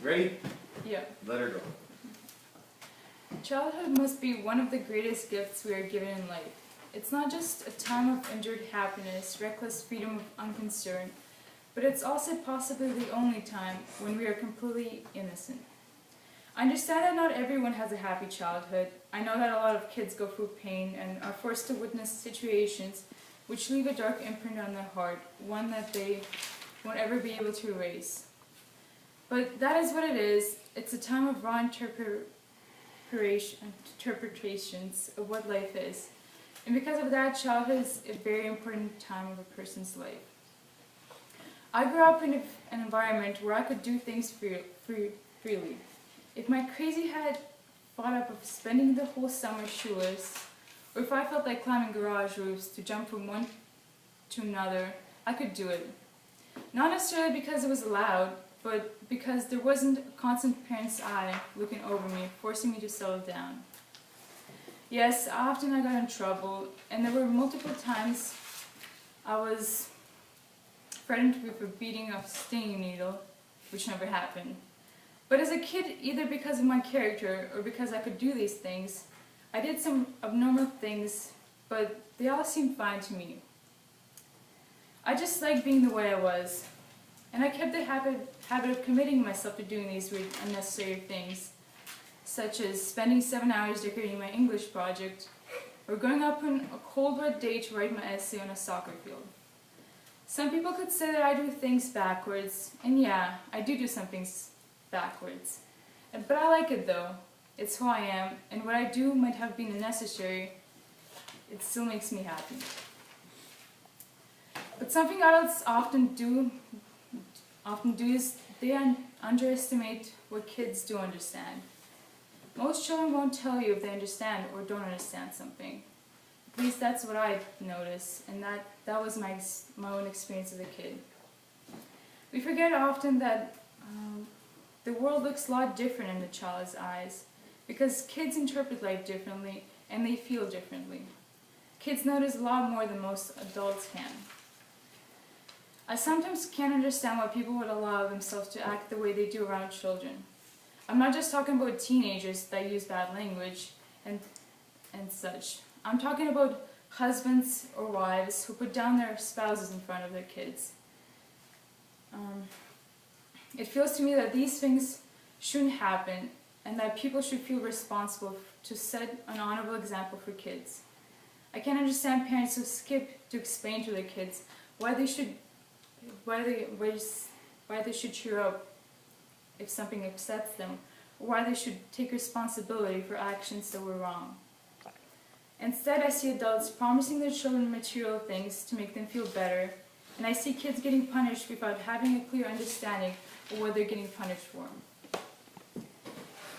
Ready? Yeah. Let her go. Childhood must be one of the greatest gifts we are given in life. It's not just a time of endured happiness, reckless freedom of unconcern, but it's also possibly the only time when we are completely innocent. I understand that not everyone has a happy childhood. I know that a lot of kids go through pain and are forced to witness situations which leave a dark imprint on their heart, one that they won't ever be able to erase. But that is what it is. It's a time of raw interpretations of what life is. And because of that, childhood is a very important time of a person's life. I grew up in an environment where I could do things freely. If my crazy head thought up of spending the whole summer shoeless, or if I felt like climbing garage roofs to jump from one to another, I could do it. Not necessarily because it was allowed, but because there wasn't a constant parent's eye looking over me, forcing me to settle down. Yes, often I got in trouble, and there were multiple times I was threatened with a beating of a stinging needle, which never happened. But as a kid, either because of my character or because I could do these things, I did some abnormal things, but they all seemed fine to me. I just liked being the way I was, and I kept the habit of committing myself to doing these weird, unnecessary things, such as spending 7 hours decorating my English project, or going up on a cold wet day to write my essay on a soccer field. Some people could say that I do things backwards, and yeah, I do some things backwards. But I like it though. It's who I am, and what I do might have been unnecessary. It still makes me happy. But something adults often do is they underestimate what kids do understand. Most children won't tell you if they understand or don't understand something. At least that's what I noticed, and that was my own experience as a kid. We forget often that the world looks a lot different in the child's eyes, because kids interpret life differently and they feel differently. Kids notice a lot more than most adults can. I sometimes can't understand why people would allow themselves to act the way they do around children. I'm not just talking about teenagers that use bad language and such. I'm talking about husbands or wives who put down their spouses in front of their kids. It feels to me that these things shouldn't happen, and that people should feel responsible to set an honorable example for kids. I can't understand parents who skip to explain to their kids why they should cheer up if something upsets them, or why they should take responsibility for actions that were wrong. Instead, I see adults promising their children material things to make them feel better, and I see kids getting punished without having a clear understanding of what they're getting punished for.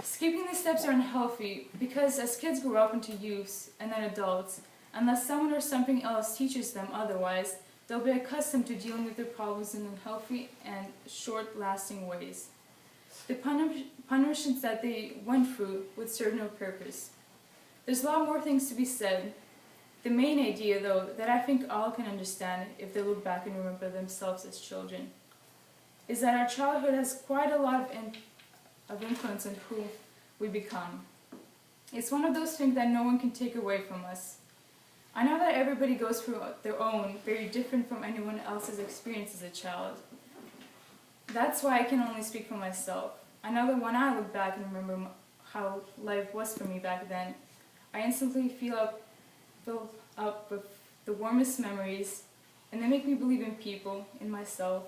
Skipping these steps are unhealthy because as kids grow up into youths and then adults, unless someone or something else teaches them otherwise, they'll be accustomed to dealing with their problems in unhealthy and short-lasting ways. The punishments that they went through would serve no purpose. There's a lot more things to be said. The main idea, though, that I think all can understand if they look back and remember themselves as children, is that our childhood has quite a lot of influence on who we become. It's one of those things that no one can take away from us. I know that everybody goes through their own, very different from anyone else's experience as a child. That's why I can only speak for myself. I know that when I look back and remember how life was for me back then, I instantly filled up with the warmest memories, and they make me believe in people, in myself,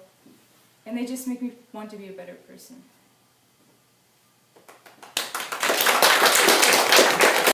and they just make me want to be a better person.